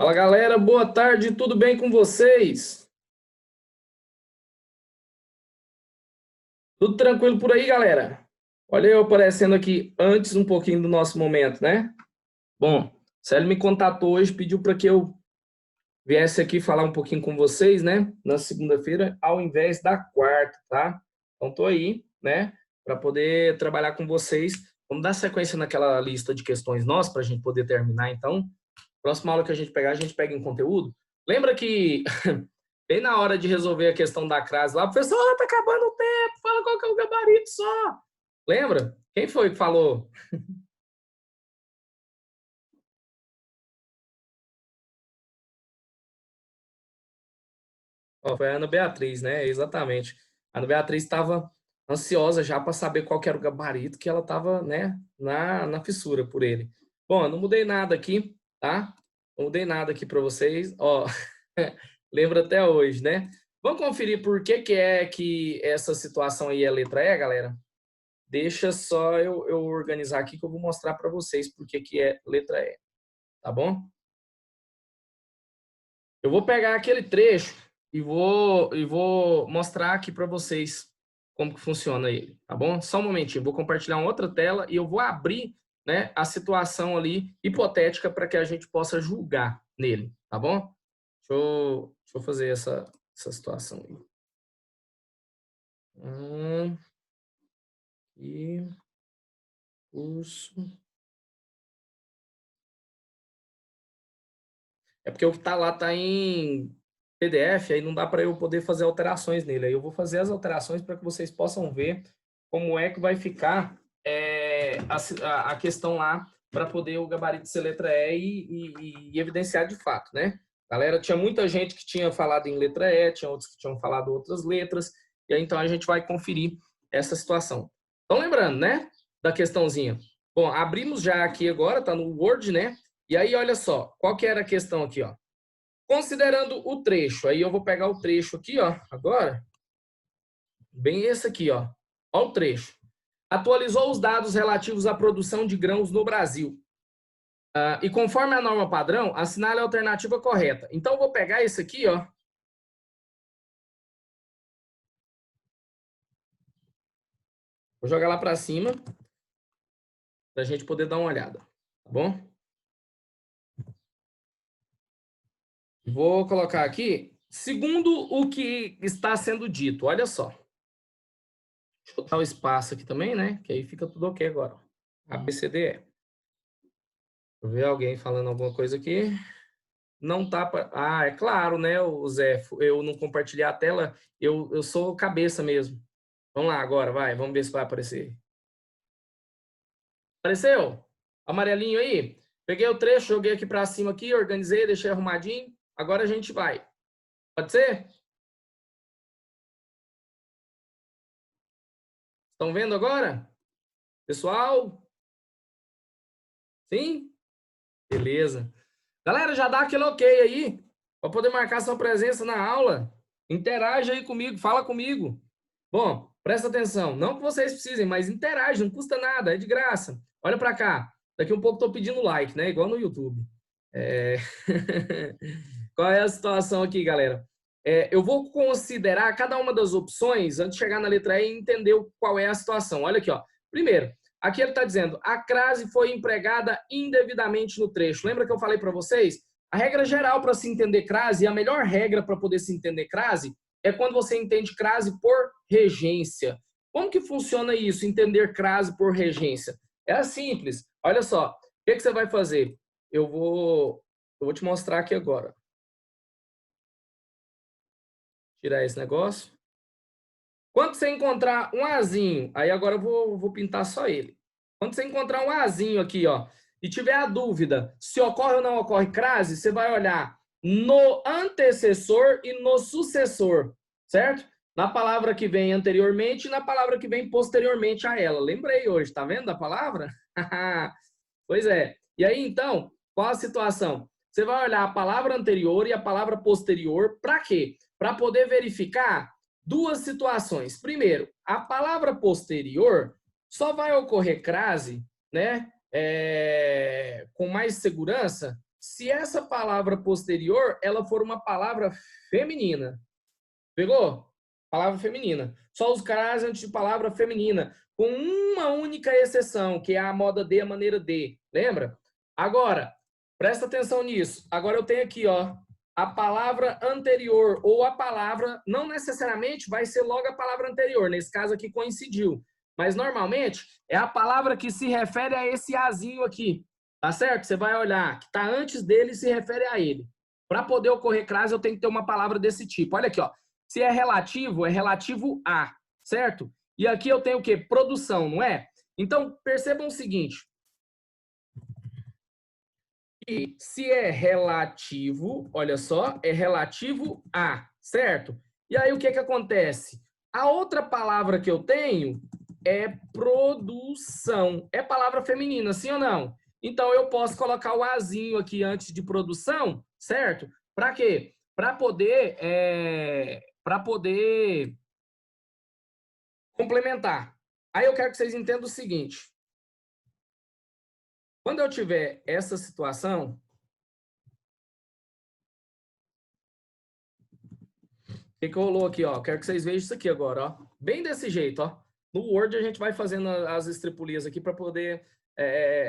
Fala galera, boa tarde, tudo bem com vocês? Tudo tranquilo por aí, galera? Olha eu aparecendo aqui antes um pouquinho do nosso momento, né? Bom, o Célio me contatou hoje, pediu para que eu viesse aqui falar um pouquinho com vocês, né? Na segunda-feira, ao invés da quarta, tá? Então tô aí, né? Para poder trabalhar com vocês. Vamos dar sequência naquela lista de questões nossas para a gente poder terminar, então. Próxima aula que a gente pegar, a gente pega em conteúdo. Lembra que bem na hora de resolver a questão da crase lá, o professor, tá acabando o tempo, fala qual que é o gabarito só. Lembra? Quem foi que falou? Ó, foi a Ana Beatriz, né? Exatamente. A Ana Beatriz estava ansiosa já para saber qual que era o gabarito que ela estava, né, na fissura por ele. Bom, eu não mudei nada aqui, tá? Não mudei nada aqui para vocês. Ó, lembra até hoje, né? Vamos conferir por que que é que essa situação aí é letra E, galera? Deixa só eu organizar aqui que eu vou mostrar para vocês por que que é letra E, tá bom? Eu vou pegar aquele trecho e vou mostrar aqui para vocês como que funciona ele, tá bom? Só um momentinho, vou compartilhar uma outra tela e eu vou abrir, né, a situação ali hipotética para que a gente possa julgar nele, tá bom? Deixa eu fazer essa situação aí. E curso. É porque o que está lá está em PDF, aí não dá para eu poder fazer alterações nele. Aí eu vou fazer as alterações para que vocês possam ver como é que vai ficar a questão lá para poder o gabarito ser letra E e evidenciar de fato, né? Galera, tinha muita gente que tinha falado em letra E, tinha outros que tinham falado outras letras, e aí então a gente vai conferir essa situação. Então, lembrando, né, da questãozinha. Bom, abrimos já aqui agora, tá no Word, né? E aí, olha só, qual que era a questão aqui, ó? Considerando o trecho, aí eu vou pegar o trecho aqui, ó, agora, bem esse aqui, ó. Ó o trecho. Atualizou os dados relativos à produção de grãos no Brasil. E conforme a norma padrão, assinale a alternativa correta. Então, eu vou pegar esse aqui, ó. Vou jogar lá para cima, para a gente poder dar uma olhada, tá bom? Vou colocar aqui, segundo o que está sendo dito, olha só. Deixa eu botar o espaço aqui também, né? Que aí fica tudo ok agora. A, B, C, D, E. Deixa eu ver alguém falando alguma coisa aqui. Não tá. Ah, é claro, né, o Zé? Eu não compartilhar a tela, eu sou cabeça mesmo. Vamos lá agora, vai. Vamos ver se vai aparecer. Apareceu? Amarelinho aí? Peguei o trecho, joguei aqui para cima aqui, organizei, deixei arrumadinho. Agora a gente vai. Pode ser? Estão vendo agora? Pessoal? Sim? Beleza. Galera, já dá aquele ok aí, para poder marcar sua presença na aula. Interage aí comigo, fala comigo. Bom, presta atenção, não que vocês precisem, mas interage, não custa nada, é de graça. Olha para cá, daqui um pouco estou pedindo like, né? Igual no YouTube. É... Qual é a situação aqui, galera? Eu vou considerar cada uma das opções antes de chegar na letra E e entender qual é a situação. Olha aqui, ó. Primeiro, aqui ele está dizendo, a crase foi empregada indevidamente no trecho. Lembra que eu falei para vocês? A regra geral para se entender crase, e a melhor regra para poder se entender crase, é quando você entende crase por regência. Como que funciona isso, entender crase por regência? É simples. Olha só, o que você vai fazer? Eu vou te mostrar aqui agora. Tirar esse negócio. Quando você encontrar um azinho, aí agora eu vou pintar só ele. Quando você encontrar um azinho aqui, ó, e tiver a dúvida se ocorre ou não ocorre crase, você vai olhar no antecessor e no sucessor, certo? Na palavra que vem anteriormente e na palavra que vem posteriormente a ela. Lembrei hoje, tá vendo a palavra? Pois é. E aí, então, qual a situação? Você vai olhar a palavra anterior e a palavra posterior para quê? Para poder verificar duas situações. Primeiro, a palavra posterior só vai ocorrer crase, né, com mais segurança se essa palavra posterior, ela for uma palavra feminina. Pegou? Palavra feminina. Só os caras antes de palavra feminina, com uma única exceção, que é a moda de, a maneira de. Lembra? Agora, presta atenção nisso. Agora eu tenho aqui, ó, a palavra anterior ou a palavra, não necessariamente vai ser logo a palavra anterior. Nesse caso aqui coincidiu. Mas normalmente é a palavra que se refere a esse azinho aqui. Tá certo? Você vai olhar que está antes dele e se refere a ele. Para poder ocorrer crase, eu tenho que ter uma palavra desse tipo. Olha aqui, ó. Se é relativo a, certo? E aqui eu tenho o quê? Produção, não é? Então, percebam o seguinte. E se é relativo, olha só, é relativo a, certo? E aí o que que acontece? A outra palavra que eu tenho é produção. É palavra feminina, sim ou não? Então eu posso colocar o azinho aqui antes de produção, certo? Para quê? Para poder complementar. Aí eu quero que vocês entendam o seguinte. Quando eu tiver essa situação, o que rolou aqui, ó? Quero que vocês vejam isso aqui agora, ó. Bem desse jeito, ó. No Word a gente vai fazendo as estripulias aqui para poder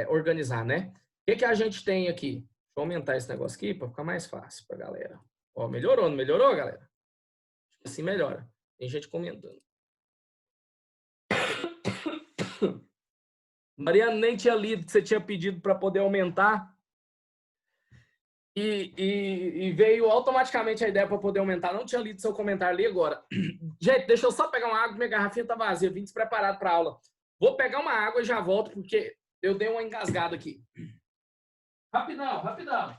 organizar, né? O que a gente tem aqui? Deixa eu aumentar esse negócio aqui para ficar mais fácil para a galera. Ó, melhorou, não melhorou, galera? Assim melhora. Tem gente comentando. Mariana, nem tinha lido que você tinha pedido para poder aumentar. E veio automaticamente a ideia para poder aumentar. Não tinha lido seu comentário ali agora. Gente, deixa eu só pegar uma água, minha garrafinha tá vazia, vim despreparado para aula. Vou pegar uma água e já volto, porque eu dei uma engasgada aqui. Rapidão, rapidão.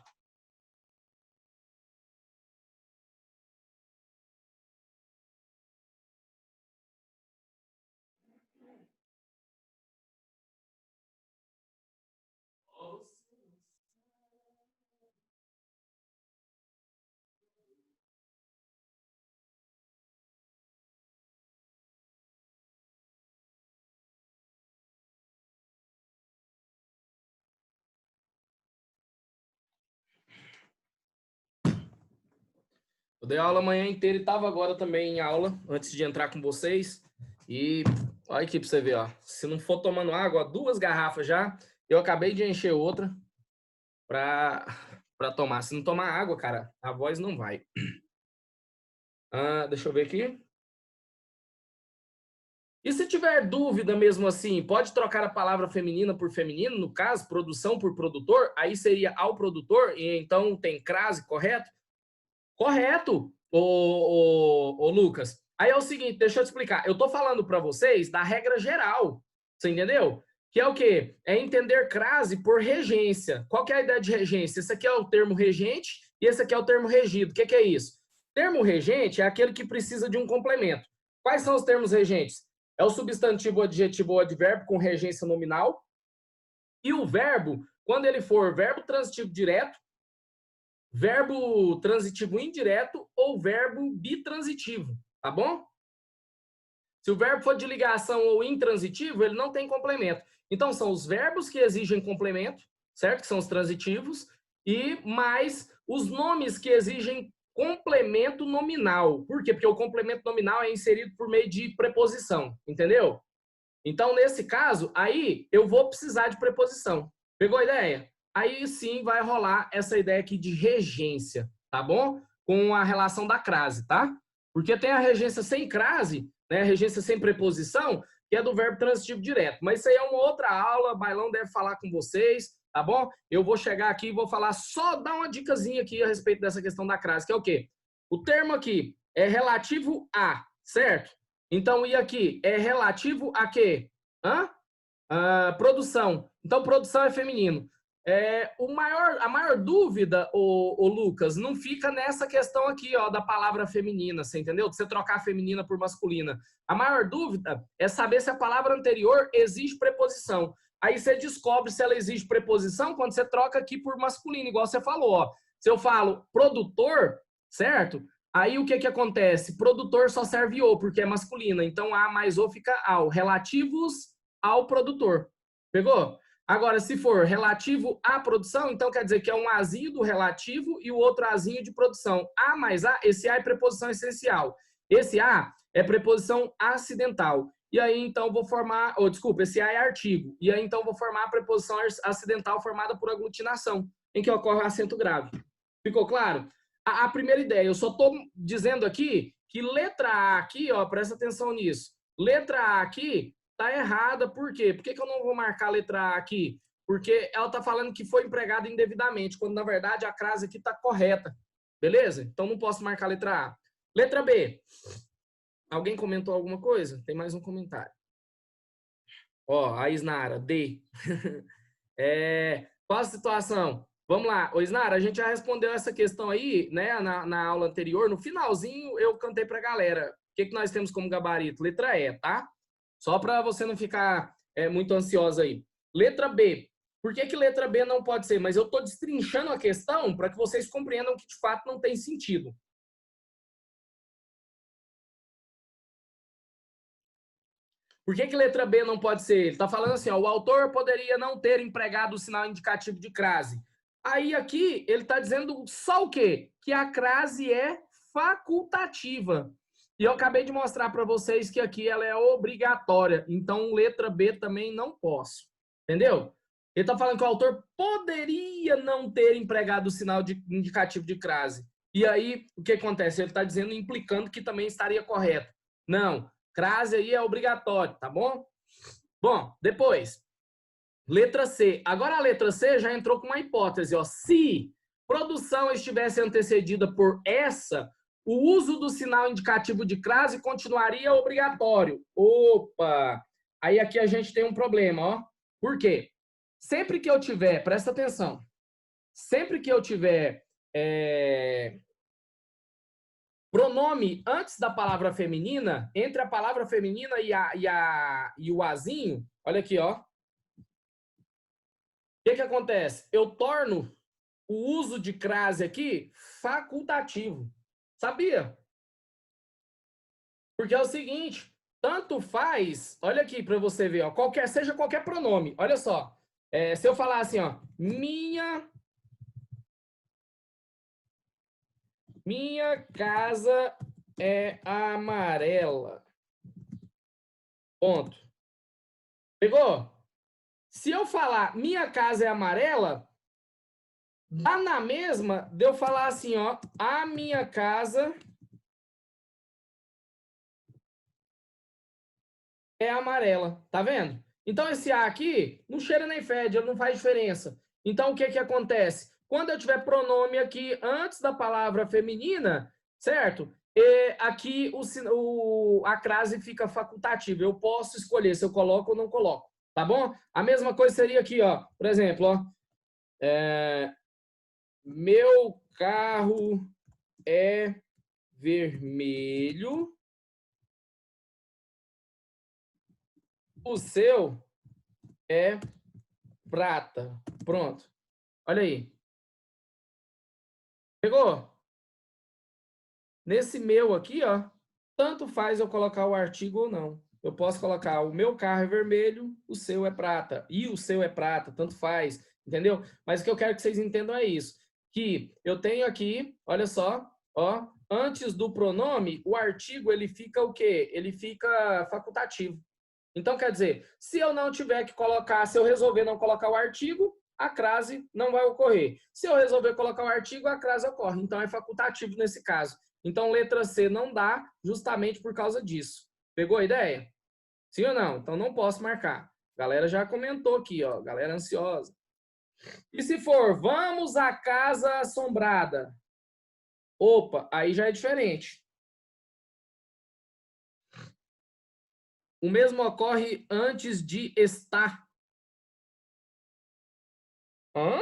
Eu dei aula a manhã inteira e estava agora também em aula, antes de entrar com vocês. E olha aqui para você ver, ó. Se não for tomando água, 2 garrafas já. Eu acabei de encher outra para tomar. Se não tomar água, cara, a voz não vai. Deixa eu ver aqui. E se tiver dúvida mesmo assim, pode trocar a palavra feminina por feminino, no caso, produção por produtor, aí seria ao produtor, e então tem crase, correto? Correto, ô Lucas. Aí é o seguinte, deixa eu te explicar. Eu tô falando para vocês da regra geral, você entendeu? Que é o quê? É entender crase por regência. Qual que é a ideia de regência? Esse aqui é o termo regente e esse aqui é o termo regido. O que que é isso? Termo regente é aquele que precisa de um complemento. Quais são os termos regentes? É o substantivo, adjetivo ou advérbio com regência nominal. E o verbo, quando ele for verbo transitivo direto, verbo transitivo indireto ou verbo bitransitivo, tá bom? Se o verbo for de ligação ou intransitivo, ele não tem complemento. Então, são os verbos que exigem complemento, certo? Que são os transitivos, e mais os nomes que exigem complemento nominal. Por quê? Porque o complemento nominal é inserido por meio de preposição, entendeu? Então, nesse caso, aí eu vou precisar de preposição. Pegou a ideia? Aí sim vai rolar essa ideia aqui de regência, tá bom? Com a relação da crase, tá? Porque tem a regência sem crase, né? A regência sem preposição, que é do verbo transitivo direto. Mas isso aí é uma outra aula, Bailão deve falar com vocês, tá bom? Eu vou chegar aqui e vou falar, só dar uma dicasinha aqui a respeito dessa questão da crase, que é o quê? O termo aqui é relativo a, certo? Então, e aqui? É relativo a quê? Produção. Então, produção é feminino. A maior dúvida, o Lucas, não fica nessa questão aqui, ó, da palavra feminina, você entendeu? De você trocar feminina por masculina. A maior dúvida é saber se a palavra anterior exige preposição. Aí você descobre se ela exige preposição quando você troca aqui por masculino, igual você falou, ó. Se eu falo produtor, certo? Aí o que que acontece? Produtor só serve o, porque é masculina. Então, a mais o fica ao. Relativos ao produtor. Pegou? Agora, se for relativo à produção, então quer dizer que é um azinho do relativo e o outro azinho de produção. A mais A, esse A é preposição essencial. Esse A é preposição acidental. E aí, então, vou formar... desculpa, esse A é artigo. E aí, então, vou formar a preposição acidental formada por aglutinação, em que ocorre o acento grave. Ficou claro? A primeira ideia, eu só estou dizendo aqui que letra A aqui, ó, presta atenção nisso. Letra A aqui tá errada, por quê? Por que eu não vou marcar a letra A aqui? Porque ela tá falando que foi empregada indevidamente, quando na verdade a crase aqui tá correta. Beleza? Então não posso marcar a letra A. Letra B. Alguém comentou alguma coisa? Tem mais um comentário. Ó, a Isnara, D. Qual a situação? Vamos lá, ô Isnara, a gente já respondeu essa questão aí, né, na aula anterior. No finalzinho eu cantei pra galera. O que nós temos como gabarito? Letra E, tá? Só para você não ficar muito ansiosa aí. Letra B. Por que letra B não pode ser? Mas eu estou destrinchando a questão para que vocês compreendam que de fato não tem sentido. Por que letra B não pode ser? Ele está falando assim, ó, o autor poderia não ter empregado o sinal indicativo de crase. Aí aqui ele está dizendo só o quê? Que a crase é facultativa. E eu acabei de mostrar para vocês que aqui ela é obrigatória. Então, letra B também não posso. Entendeu? Ele está falando que o autor poderia não ter empregado o sinal indicativo de crase. E aí, o que acontece? Ele está dizendo, implicando que também estaria correto. Não, crase aí é obrigatório, tá bom? Bom, depois, letra C. Agora a letra C já entrou com uma hipótese, ó. Se produção estivesse antecedida por essa, o uso do sinal indicativo de crase continuaria obrigatório. Opa! Aí aqui a gente tem um problema, ó. Por quê? Sempre que eu tiver, presta atenção, sempre que eu tiver pronome antes da palavra feminina, entre a palavra feminina e o azinho, olha aqui, ó. O que acontece? Eu torno o uso de crase aqui facultativo. Sabia? Porque é o seguinte, tanto faz, olha aqui para você ver, ó, seja qualquer pronome, olha só. Se eu falar assim, ó, minha casa é amarela. Ponto. Pegou? Se eu falar minha casa é amarela, dá na mesma de eu falar assim, ó, a minha casa é amarela. Tá vendo? Então esse A aqui não cheira nem fede, não faz diferença. Então o que acontece? Quando eu tiver pronome aqui antes da palavra feminina, certo? Aqui a crase fica facultativa. Eu posso escolher se eu coloco ou não coloco. Tá bom? A mesma coisa seria aqui, ó. Por exemplo, ó. Meu carro é vermelho. O seu é prata. Pronto. Olha aí. Pegou? Nesse meu aqui, ó, tanto faz eu colocar o artigo ou não. Eu posso colocar o meu carro é vermelho, o seu é prata. E o seu é prata, tanto faz. Entendeu? Mas o que eu quero que vocês entendam é isso. Que eu tenho aqui, olha só, ó, antes do pronome, o artigo ele fica o quê? Ele fica facultativo. Então, quer dizer, se eu não tiver que colocar, se eu resolver não colocar o artigo, a crase não vai ocorrer. Se eu resolver colocar o artigo, a crase ocorre. Então, é facultativo nesse caso. Então, letra C não dá justamente por causa disso. Pegou a ideia? Sim ou não? Então, não posso marcar. A galera já comentou aqui, ó. Galera ansiosa. E se for, vamos à casa assombrada. Opa, aí já é diferente. O mesmo ocorre antes de estar. Hã?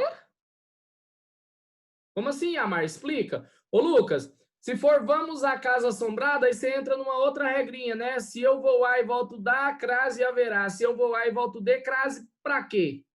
Como assim, Amar? Explica. Ô, Lucas, se for vamos à casa assombrada, aí você entra numa outra regrinha, né? Se eu vou A e volto da, crase haverá. Se eu vou A e volto de, crase pra quê?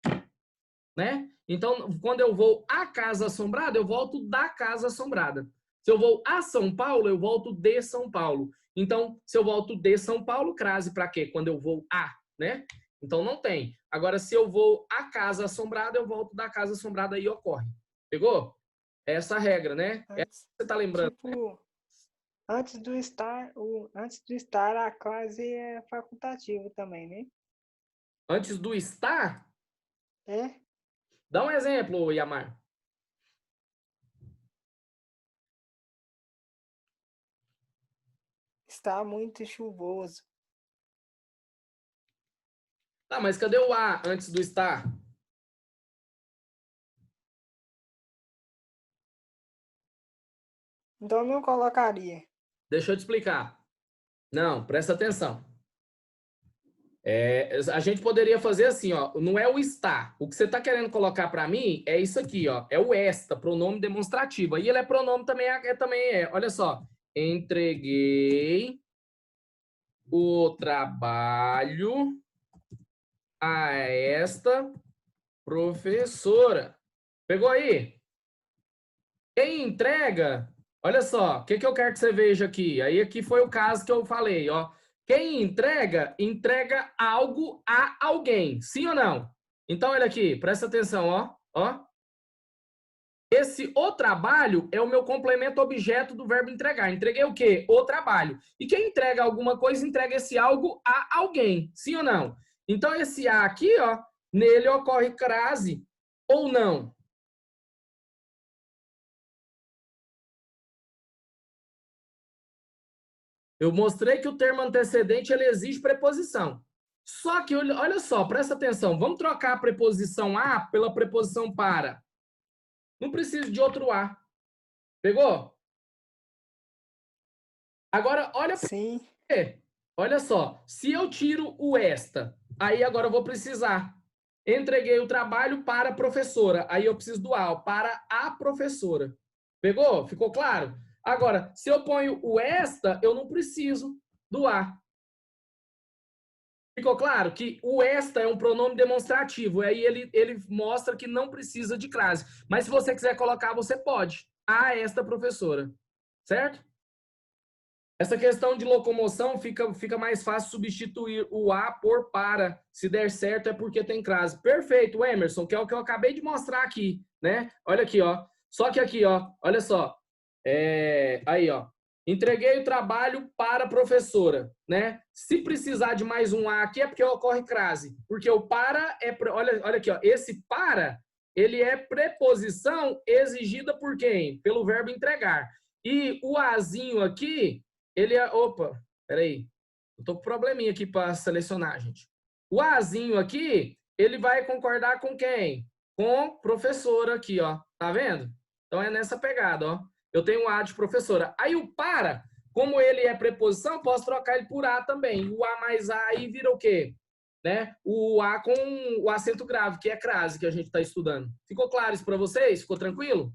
Né? Então, quando eu vou à casa assombrada, eu volto da casa assombrada. Se eu vou a São Paulo, eu volto de São Paulo. Então, se eu volto de São Paulo, crase pra quê? Quando eu vou a, né? Então não tem. Agora, se eu vou à casa assombrada, eu volto da casa assombrada e ocorre. Pegou? É essa a regra, né? É essa que você tá lembrando. Tipo, antes do estar, a classe é facultativa também, né? Antes do estar, É, dá um exemplo, Yamar. está muito chuvoso. Tá, mas cadê o a antes do estar? Então não colocaria. Deixa eu te explicar. Não, presta atenção. A gente poderia fazer assim, ó. Não é o estar. O que você está querendo colocar para mim é isso aqui, ó. É o esta, pronome demonstrativo. Aí ele é pronome também, Olha só. Entreguei o trabalho a esta professora. Pegou aí? Quem entrega, olha só, o que eu quero que você veja aqui? Aí aqui foi o caso que eu falei, ó. Quem entrega, entrega algo a alguém, sim ou não? Então, olha aqui, presta atenção, ó. Esse o trabalho é o meu complemento objeto do verbo entregar. Entreguei o quê? O trabalho. E quem entrega alguma coisa, entrega esse algo a alguém, sim ou não? Então, esse a aqui, ó, nele ocorre crase ou não. Eu mostrei que o termo antecedente ele exige preposição. Só que, olha só, presta atenção. Vamos trocar a preposição a pela preposição para. Não precisa de outro a. Pegou? Agora, olha para Sim, quê. Olha só. Se eu tiro o esta, aí agora eu vou precisar. Entreguei o trabalho para a professora. Aí eu preciso do a, para a professora. Pegou? Ficou claro? Agora, se eu ponho o esta, eu não preciso do a. Ficou claro que o esta é um pronome demonstrativo, aí ele mostra que não precisa de crase. Mas se você quiser colocar, você pode. A esta professora. Certo? Essa questão de locomoção fica mais fácil substituir o a por para. Se der certo é porque tem crase. Perfeito, Emerson, que é o que eu acabei de mostrar aqui, né? Olha aqui, ó. Só que aqui, ó, olha só. Aí, ó. Entreguei o trabalho para a professora, né? Se precisar de mais um a aqui é porque ocorre crase, porque o para olha aqui, ó, esse para, ele é preposição exigida por quem? Pelo verbo entregar. E o azinho aqui, ele é, opa, peraí. Eu tô com probleminha aqui para selecionar, gente. O azinho aqui, ele vai concordar com quem? Com professora aqui, ó. Tá vendo? Então é nessa pegada, ó. Eu tenho um A de professora. Aí o para, como ele é preposição, posso trocar ele por A também. O A mais A aí vira o quê? Né? O A com o acento grave, que é crase, que a gente está estudando. Ficou claro isso para vocês? Ficou tranquilo?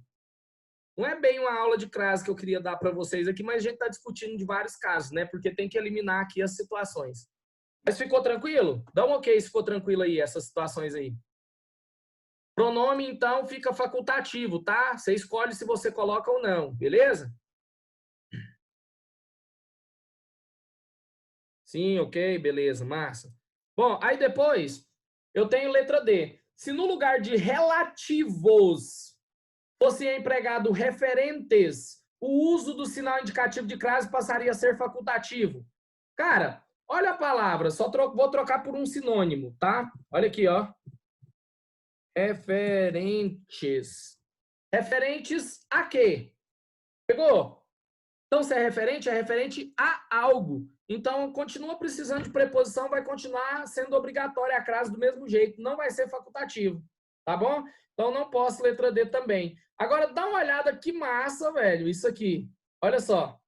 Não é bem uma aula de crase que eu queria dar para vocês aqui, mas a gente está discutindo de vários casos, né? Porque tem que eliminar aqui as situações. Mas ficou tranquilo? Dá um ok se ficou tranquilo aí, essas situações aí. Pronome, então, fica facultativo, tá? Você escolhe se você coloca ou não, beleza? Sim, ok, beleza, massa. Bom, aí depois eu tenho letra D. Se no lugar de relativos fosse empregado referentes, o uso do sinal indicativo de crase passaria a ser facultativo. Cara, olha a palavra, vou trocar por um sinônimo, tá? Olha aqui, ó. Referentes. Referentes a quê? Pegou? Então, se é referente a algo. Então, continua precisando de preposição, vai continuar sendo obrigatória a crase do mesmo jeito, não vai ser facultativo, tá bom? Então, não posso letra D também. Agora, dá uma olhada que massa, velho, isso aqui. Olha só.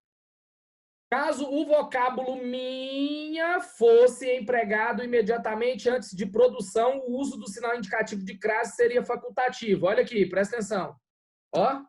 Caso o vocábulo minha fosse empregado imediatamente antes de produção, o uso do sinal indicativo de crase seria facultativo. Olha aqui, presta atenção. Ó,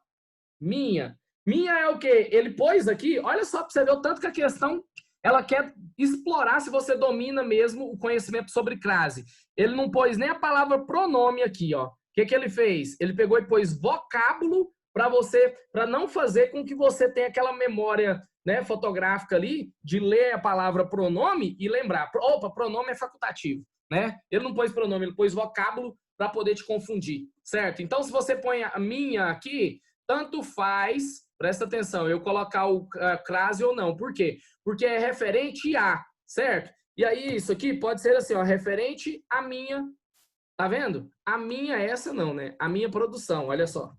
minha. Minha é o quê? Ele pôs aqui, olha só para você ver o tanto que a questão ela quer explorar se você domina mesmo o conhecimento sobre crase. Ele não pôs nem a palavra pronome aqui, ó. O que ele fez? Ele pegou e pôs vocábulo para não fazer com que você tenha aquela memória, né, fotográfica ali de ler a palavra pronome e lembrar. Opa, pronome é facultativo. né? Ele não pôs pronome, ele pôs vocábulo para poder te confundir, certo? Então, se você põe a minha aqui, tanto faz, presta atenção, eu colocar o crase ou não. Por quê? Porque é referente a, certo? E aí, isso aqui pode ser assim, ó, referente à minha, tá vendo? A minha, essa não, né? A minha produção, olha só.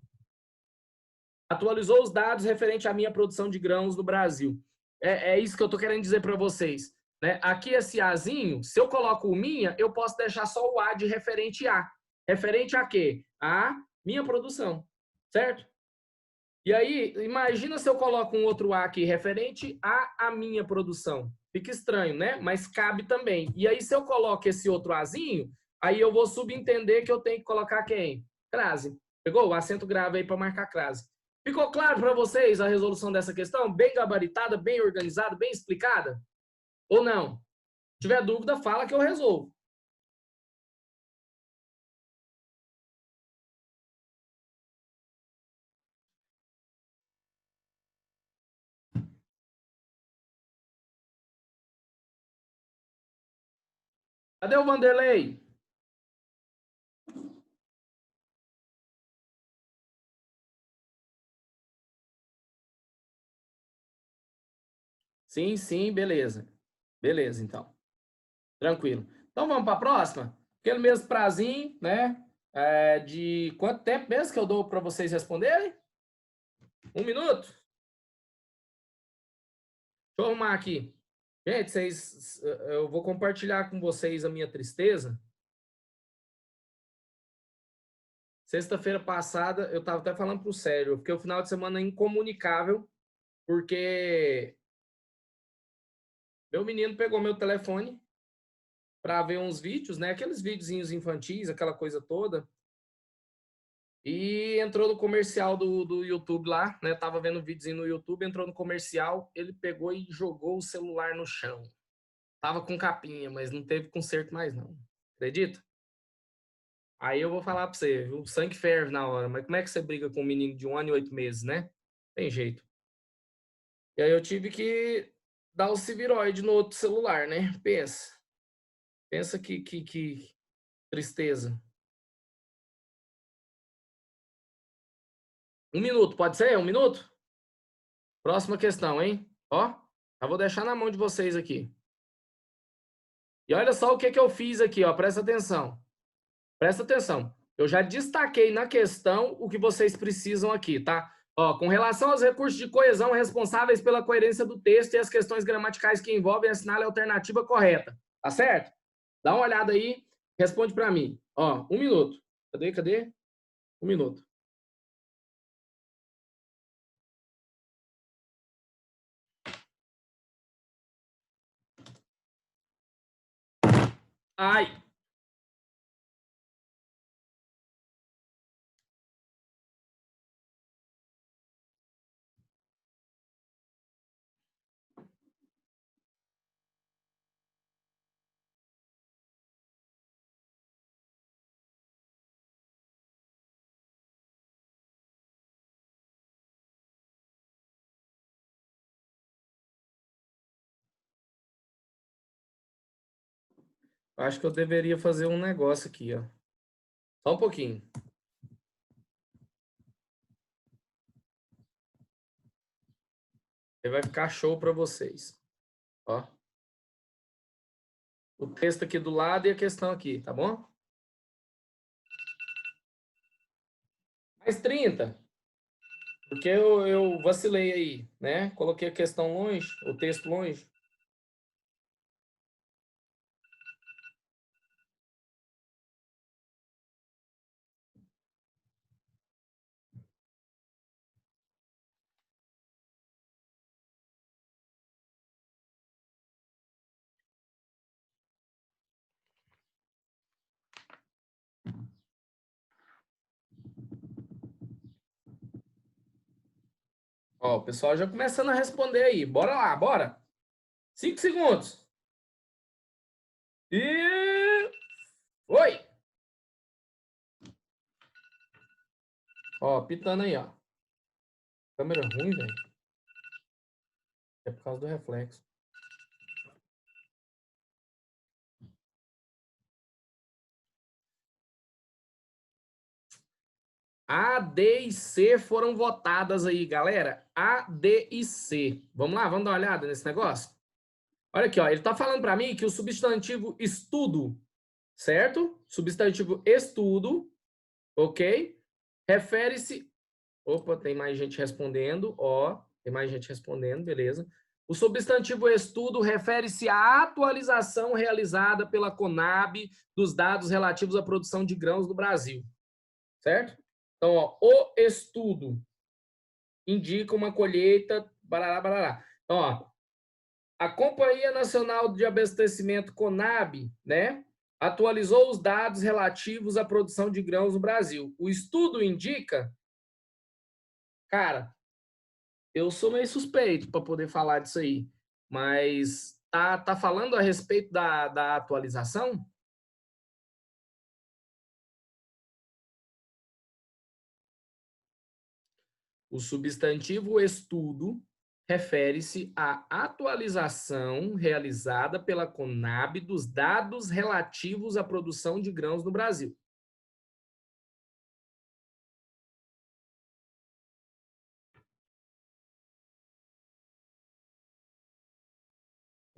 Atualizou os dados referente à minha produção de grãos no Brasil. É isso que eu tô querendo dizer para vocês. Né? Aqui esse Azinho, se eu coloco o minha, eu posso deixar só o A de referente a. Referente a quê? A minha produção, certo? E aí, imagina se eu coloco um outro A aqui, referente a minha produção. Fica estranho, né? Mas cabe também. E aí, se eu coloco esse outro Azinho, aí eu vou subentender que eu tenho que colocar quem? Crase. Pegou? O acento grave aí para marcar crase. Ficou claro para vocês a resolução dessa questão? Bem gabaritada, bem organizada, bem explicada? Ou não? Se tiver dúvida, fala que eu resolvo. Cadê o Vanderlei? Sim, sim, beleza. Beleza, então. Tranquilo. Então vamos para a próxima? Aquele mesmo prazinho, né? De quanto tempo mesmo que eu dou para vocês responderem? 1 minuto? Deixa eu arrumar aqui. Gente, eu vou compartilhar com vocês a minha tristeza. Sexta-feira passada, eu estava até falando para o Sérgio, porque o final de semana é incomunicável, porque meu menino pegou meu telefone para ver uns vídeos, né? Aqueles videozinhos infantis, aquela coisa toda. E entrou no comercial do YouTube lá, né? Tava vendo um videozinho no YouTube, entrou no comercial, ele pegou e jogou o celular no chão. Tava com capinha, mas não teve conserto mais não. Acredita? Aí eu vou falar pra você, o sangue ferve na hora, mas como é que você briga com um menino de 1 ano e 8 meses, né? Tem jeito. E aí eu tive que dar o civiroide no outro celular, né? Pensa. Pensa que tristeza. 1 minuto, pode ser? 1 minuto? Próxima questão, hein? Ó, eu vou deixar na mão de vocês aqui. E olha só o que eu fiz aqui, ó. Presta atenção. Presta atenção. Eu já destaquei na questão o que vocês precisam aqui, tá? Ó, com relação aos recursos de coesão responsáveis pela coerência do texto e as questões gramaticais que envolvem, assinale a alternativa correta. Tá certo? Dá uma olhada aí, responde para mim. Ó, 1 minuto. Cadê? 1 minuto. Ai! Acho que eu deveria fazer um negócio aqui, ó. Só um pouquinho. Vai ficar show para vocês. Ó. O texto aqui do lado e a questão aqui, tá bom? Mais 30. Porque eu vacilei aí, né? Coloquei a questão longe, o texto longe. Ó, o pessoal já começando a responder aí. Bora lá, bora. 5 segundos. E... Oi! Ó, pitando aí, ó. Câmera ruim, velho. É por causa do reflexo. A, D e C foram votadas aí, galera. A, D e C. Vamos lá, vamos dar uma olhada nesse negócio? Olha aqui, ó, ele está falando para mim que o substantivo estudo, certo? Substantivo estudo, ok? Refere-se... Opa, tem mais gente respondendo, ó. Tem mais gente respondendo, beleza. O substantivo estudo refere-se à atualização realizada pela Conab dos dados relativos à produção de grãos no Brasil, certo? Então, ó, o estudo indica uma colheita, barará, barará. Então, ó, a Companhia Nacional de Abastecimento Conab, né, atualizou os dados relativos à produção de grãos no Brasil. O estudo indica, cara, eu sou meio suspeito para poder falar disso aí, mas tá falando a respeito da atualização? O substantivo estudo refere-se à atualização realizada pela Conab dos dados relativos à produção de grãos no Brasil.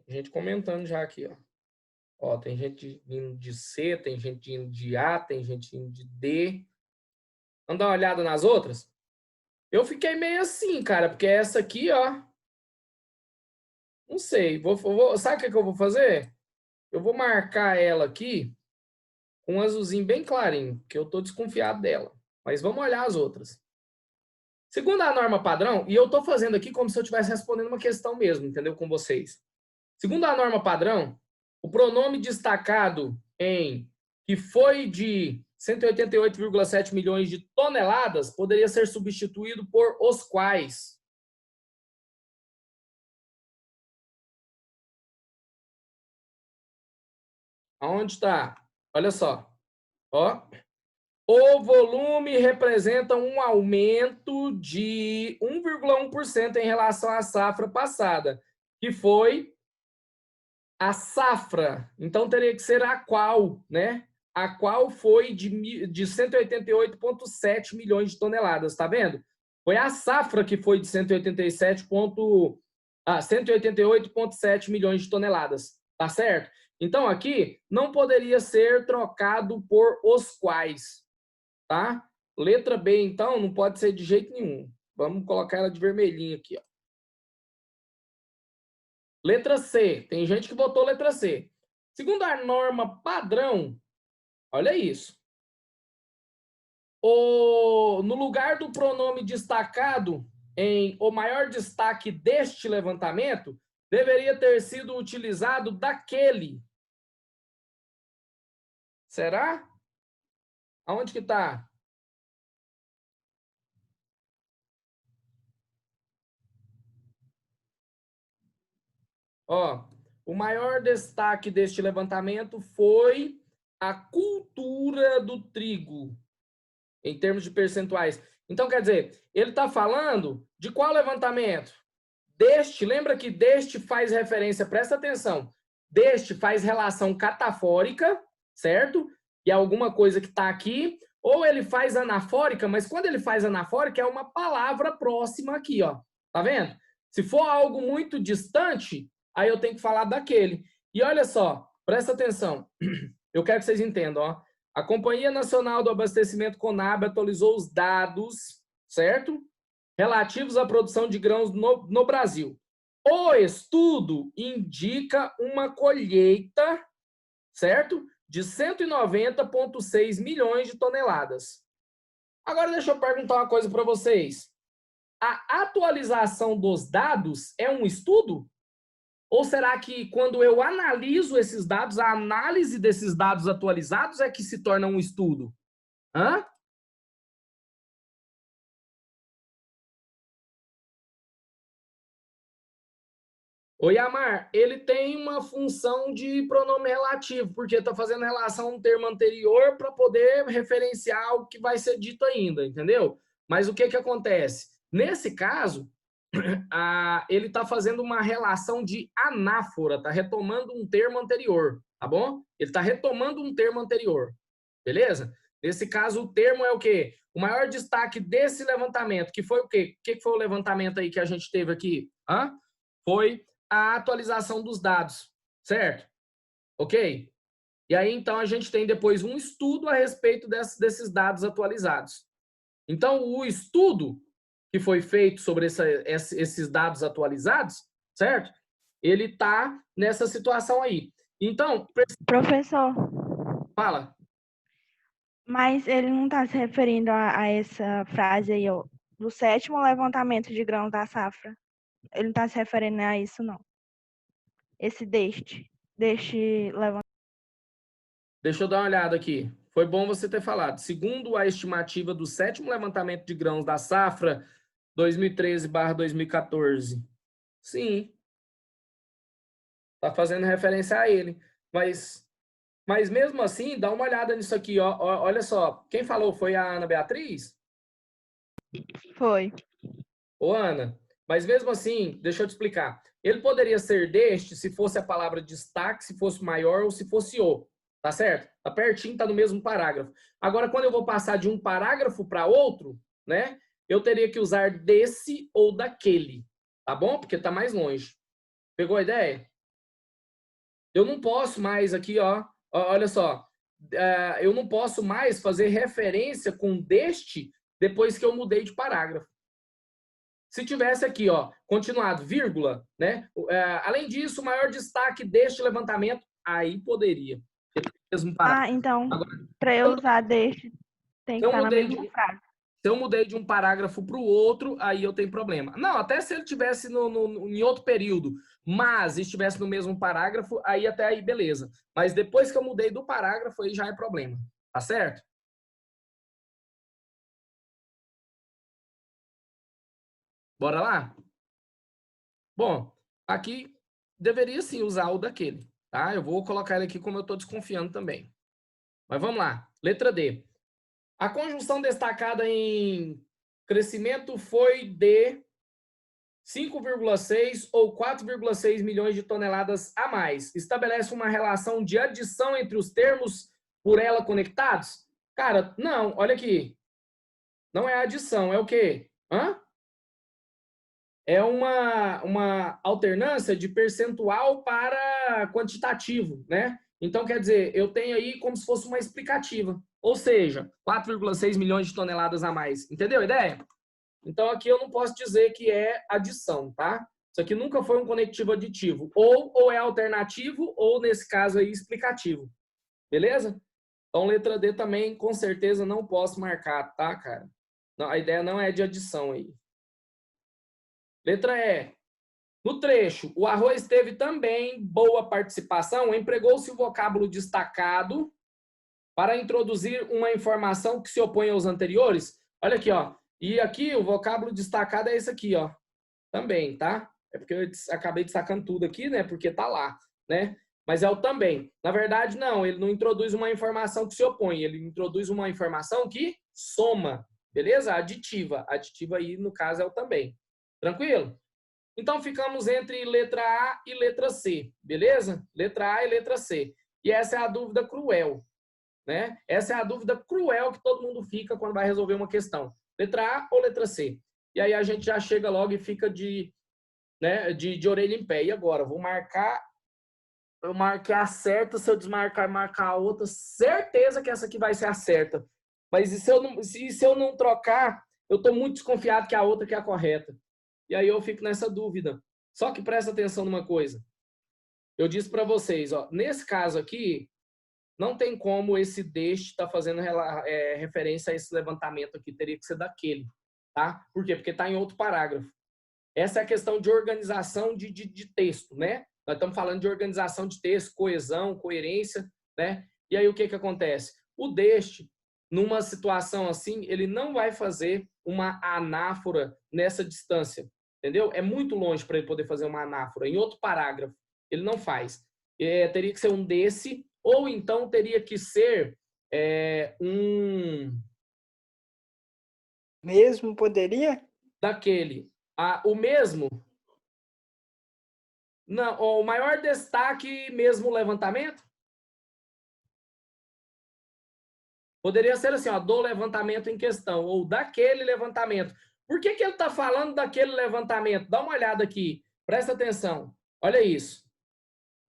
Tem gente comentando já aqui, ó. Ó, tem gente indo de C, tem gente indo de A, tem gente indo de D. Vamos dar uma olhada nas outras? Eu fiquei meio assim, cara, porque essa aqui, ó, não sei. Sabe o que eu vou fazer? Eu vou marcar ela aqui com um azulzinho bem clarinho, porque eu estou desconfiado dela. Mas vamos olhar as outras. Segundo a norma padrão, e eu estou fazendo aqui como se eu estivesse respondendo uma questão mesmo, entendeu? Com vocês. Segundo a norma padrão, o pronome destacado em que foi de 188,7 milhões de toneladas poderia ser substituído por os quais. Aonde está? Olha só. Ó. O volume representa um aumento de 1,1% em relação à safra passada, que foi a safra. Então, teria que ser a qual, né? A qual foi de 188,7 milhões de toneladas, tá vendo? Foi a safra que foi de 188,7 milhões de toneladas, tá certo? Então, aqui, não poderia ser trocado por os quais, tá? Letra B, então, não pode ser de jeito nenhum. Vamos colocar ela de vermelhinho aqui, ó. Letra C. Tem gente que votou letra C. Segundo a norma padrão, olha isso. No lugar do pronome destacado em o maior destaque deste levantamento, deveria ter sido utilizado daquele. Será? Aonde que está? Ó, o maior destaque deste levantamento foi a cultura do trigo, em termos de percentuais. Então, quer dizer, ele está falando de qual levantamento? Deste, lembra que deste faz referência, presta atenção, deste faz relação catafórica, certo? E é alguma coisa que está aqui, ou ele faz anafórica, mas quando ele faz anafórica é uma palavra próxima aqui, ó. Tá vendo? Se for algo muito distante, aí eu tenho que falar daquele. E olha só, presta atenção. Eu quero que vocês entendam, ó. A Companhia Nacional do Abastecimento Conab atualizou os dados, certo? Relativos à produção de grãos no Brasil. O estudo indica uma colheita, certo? De 190,6 milhões de toneladas. Agora deixa eu perguntar uma coisa para vocês. A atualização dos dados é um estudo? Ou será que quando eu analiso esses dados, a análise desses dados atualizados é que se torna um estudo? Hã? O Yamar, ele tem uma função de pronome relativo, porque está fazendo relação a um termo anterior para poder referenciar o que vai ser dito ainda, entendeu? Mas o que acontece? Nesse caso, ele está fazendo uma relação de anáfora, está retomando um termo anterior, tá bom? Ele está retomando um termo anterior, beleza? Nesse caso, o termo é o quê? O maior destaque desse levantamento, que foi o quê? O que foi o levantamento aí que a gente teve aqui? Foi a atualização dos dados, certo? Ok? E aí, então, a gente tem depois um estudo a respeito desses dados atualizados. Então, o estudo que foi feito sobre esses dados atualizados, certo? Ele está nessa situação aí. Então, Professor, fala. mas ele não está se referindo a essa frase aí, ó, do 7º levantamento de grãos da safra. Ele não está se referindo a isso, não. Esse deste levantamento. Deixa eu dar uma olhada aqui. Foi bom você ter falado. Segundo a estimativa do 7º levantamento de grãos da safra 2013/2014. Sim. Está fazendo referência a ele. Mas mesmo assim, dá uma olhada nisso aqui. Ó. Olha só. Quem falou foi a Ana Beatriz? Foi. Ô, Ana, mas mesmo assim, deixa eu te explicar. Ele poderia ser deste se fosse a palavra destaque, se fosse maior ou se fosse o. Tá certo? Tá pertinho, tá no mesmo parágrafo. Agora, quando eu vou passar de um parágrafo para outro, né? Eu teria que usar desse ou daquele. Tá bom? Porque tá mais longe. Pegou a ideia? Eu não posso mais aqui, ó. Olha só. Eu não posso mais fazer referência com deste depois que eu mudei de parágrafo. Se tivesse aqui, ó, continuado, vírgula, né? Além disso, o maior destaque deste levantamento, aí poderia. Mesmo parágrafo. Então, Agora, para eu usar deste, tem se que eu estar na mudei mesma de, frase. se eu mudei de um parágrafo para o outro, aí eu tenho problema. Não, até se ele tivesse em outro período, mas estivesse no mesmo parágrafo, aí até aí beleza. Mas depois que eu mudei do parágrafo, aí já é problema. Tá certo? Bora lá? Bom, aqui deveria sim usar o daquele, tá? Eu vou colocar ele aqui como eu estou desconfiando também. Mas vamos lá. Letra D. A conjunção destacada em crescimento foi de 5,6 ou 4,6 milhões de toneladas a mais. Estabelece uma relação de adição entre os termos por ela conectados? Cara, não, olha aqui. Não é adição, é o quê? É uma alternância de percentual para quantitativo, né? Então, quer dizer, eu tenho aí como se fosse uma explicativa. Ou seja, 4,6 milhões de toneladas a mais. Entendeu a ideia? Então, aqui eu não posso dizer que é adição, tá? Isso aqui nunca foi um conectivo aditivo. Ou é alternativo, ou, nesse caso aí, explicativo. Beleza? Então, letra D também, com certeza, não posso marcar, tá, cara? Não, a ideia não é de adição aí. Letra E. No trecho, o Arroz teve também boa participação, empregou-se o vocábulo destacado para introduzir uma informação que se opõe aos anteriores. Olha aqui, ó. E aqui o vocábulo destacado é esse aqui, ó. Também, tá? É porque eu acabei destacando tudo aqui, né? Porque tá lá, né? Mas é o também. Na verdade, não, ele não introduz uma informação que se opõe, ele introduz uma informação que soma, beleza? Aditiva. Aditiva aí, no caso, é o também. Tranquilo? Então, ficamos entre letra A e letra C, beleza? Letra A e letra C. E essa é a dúvida cruel, né? Essa é a dúvida cruel que todo mundo fica quando vai resolver uma questão. Letra A ou letra C? E aí a gente já chega logo e fica de orelha em pé. E agora? Vou marcar, eu marquei a certa, se eu desmarcar e marcar a outra, certeza que essa aqui vai ser a certa. Mas e se eu não trocar, eu estou muito desconfiado que a outra que é a correta. E aí eu fico nessa dúvida. Só que presta atenção numa coisa. Eu disse para vocês, ó, nesse caso aqui, não tem como esse deste estar fazendo referência a esse levantamento aqui, teria que ser daquele, tá? Por quê? Porque está em outro parágrafo. Essa é a questão de organização de texto, né? Nós estamos falando de organização de texto, coesão, coerência, né? E aí o que acontece? O deste, numa situação assim, ele não vai fazer uma anáfora nessa distância, entendeu? É muito longe para ele poder fazer uma anáfora. Em outro parágrafo, ele não faz. Teria que ser um desse, ou então teria que ser um... Mesmo poderia? daquele. O mesmo... Não, o maior destaque mesmo o levantamento? Poderia ser assim, ó, do levantamento em questão, ou daquele levantamento. Por que ele está falando daquele levantamento? Dá uma olhada aqui, presta atenção. Olha isso.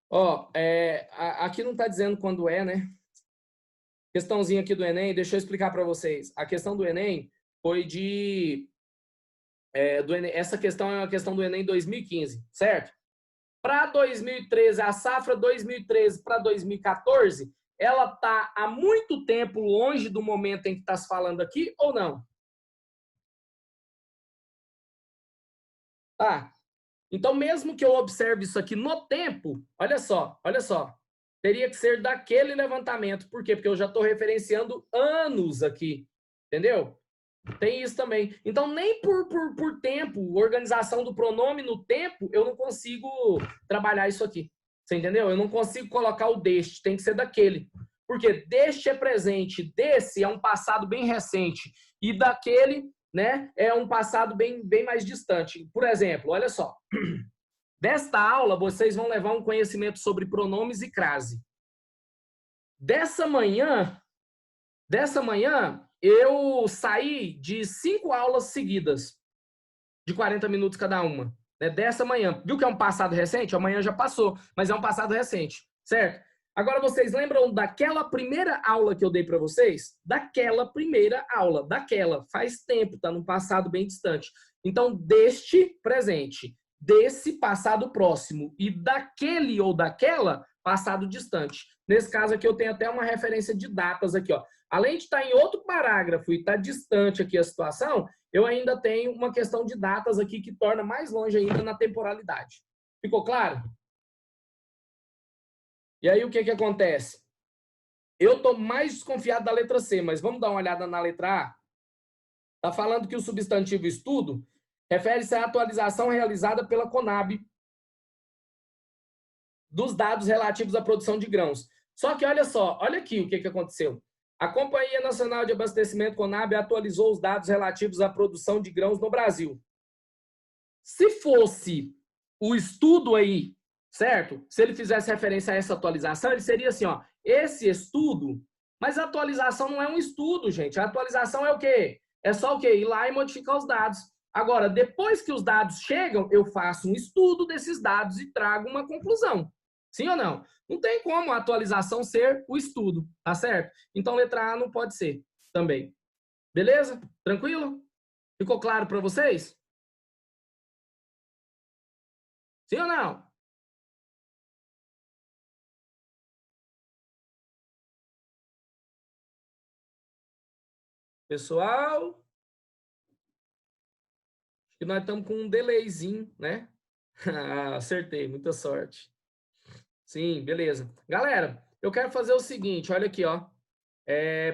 Ó, aqui não está dizendo quando é, né? Questãozinha aqui do Enem, deixa eu explicar para vocês. A questão do Enem foi essa questão é uma questão do Enem 2015, certo? Para 2013, a safra 2013 para 2014, ela está há muito tempo longe do momento em que está se falando aqui ou não? Tá. Então, mesmo que eu observe isso aqui no tempo, olha só, teria que ser daquele levantamento. Por quê? Porque eu já estou referenciando anos aqui, entendeu? Tem isso também. Então, nem por tempo, organização do pronome no tempo, eu não consigo trabalhar isso aqui. Você entendeu? Eu não consigo colocar o deste, tem que ser daquele. Porque deste é presente, desse é um passado bem recente, e daquele, né, é um passado bem mais distante. Por exemplo, olha só. Desta aula, vocês vão levar um conhecimento sobre pronomes e crase. Dessa manhã, eu saí de 5 aulas seguidas, de 40 minutos cada uma, né? Dessa manhã. Viu que é um passado recente? Amanhã já passou, mas é um passado recente, certo? Agora, vocês lembram daquela primeira aula que eu dei para vocês? Daquela primeira aula, faz tempo, tá num passado bem distante. Então, deste presente, desse passado próximo e daquele ou daquela passado distante. Nesse caso aqui, eu tenho até uma referência de datas aqui, ó. Além de estar em outro parágrafo e estar distante aqui a situação, eu ainda tenho uma questão de datas aqui que torna mais longe ainda na temporalidade. Ficou claro? E aí, o que acontece? Eu estou mais desconfiado da letra C, mas vamos dar uma olhada na letra A? Está falando que o substantivo estudo refere-se à atualização realizada pela Conab dos dados relativos à produção de grãos. Só que, olha só, olha aqui o que aconteceu. A Companhia Nacional de Abastecimento, Conab, atualizou os dados relativos à produção de grãos no Brasil. Se fosse o estudo aí, certo? Se ele fizesse referência a essa atualização, ele seria assim, ó, esse estudo, mas a atualização não é um estudo, gente. A atualização é o quê? É só o quê? Ir lá e modificar os dados. Agora, depois que os dados chegam, eu faço um estudo desses dados e trago uma conclusão. Sim ou não? Não tem como a atualização ser o estudo, tá certo? Então, letra A não pode ser também. Beleza? Tranquilo? Ficou claro para vocês? Sim ou não? Pessoal, acho que nós estamos com um delayzinho, né? Acertei, muita sorte. Sim, beleza. Galera, eu quero fazer o seguinte, olha aqui, ó.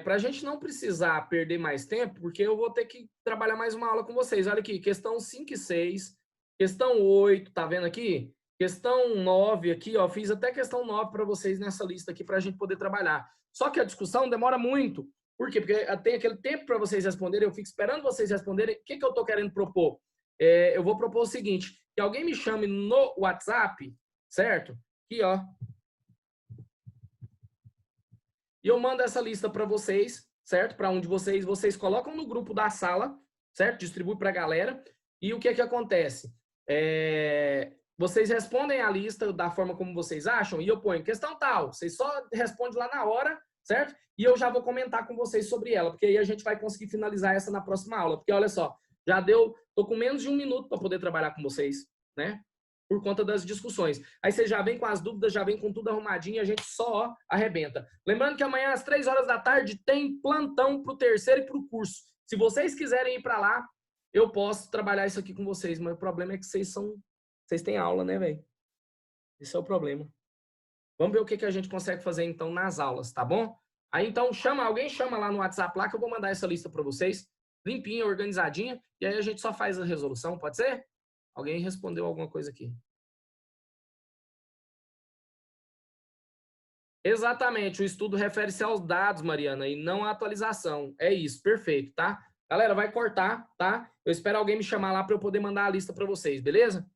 Para a gente não precisar perder mais tempo, porque eu vou ter que trabalhar mais uma aula com vocês. Olha aqui, questão 5 e 6, questão 8, tá vendo aqui? Questão 9 aqui, ó, fiz até questão 9 para vocês nessa lista aqui para a gente poder trabalhar. Só que a discussão demora muito. Por quê? Porque tem aquele tempo para vocês responderem, eu fico esperando vocês responderem. O que eu estou querendo propor? Eu vou propor o seguinte, que alguém me chame no WhatsApp, certo? Aqui, ó. E eu mando essa lista para vocês, certo? Para um de vocês, vocês colocam no grupo da sala, certo? Distribui para a galera. E o que acontece? Vocês respondem a lista da forma como vocês acham e eu ponho questão tal. Vocês só respondem lá na hora, certo? E eu já vou comentar com vocês sobre ela, porque aí a gente vai conseguir finalizar essa na próxima aula. Porque olha só, já deu, tô com menos de 1 minuto para poder trabalhar com vocês, né? Por conta das discussões. Aí você já vem com as dúvidas, já vem com tudo arrumadinho e a gente só arrebenta. Lembrando que amanhã às 3 horas da tarde tem plantão para o terceiro e para o curso. Se vocês quiserem ir para lá, eu posso trabalhar isso aqui com vocês, mas o problema é que vocês têm aula, né, velho? Esse é o problema. Vamos ver o que a gente consegue fazer então nas aulas, tá bom? Aí então alguém chama lá no WhatsApp lá que eu vou mandar essa lista para vocês, limpinha, organizadinha, e aí a gente só faz a resolução, pode ser? Alguém respondeu alguma coisa aqui. Exatamente, o estudo refere-se aos dados, Mariana, e não à atualização. É isso, perfeito, tá? Galera, vai cortar, tá? Eu espero alguém me chamar lá para eu poder mandar a lista para vocês, beleza?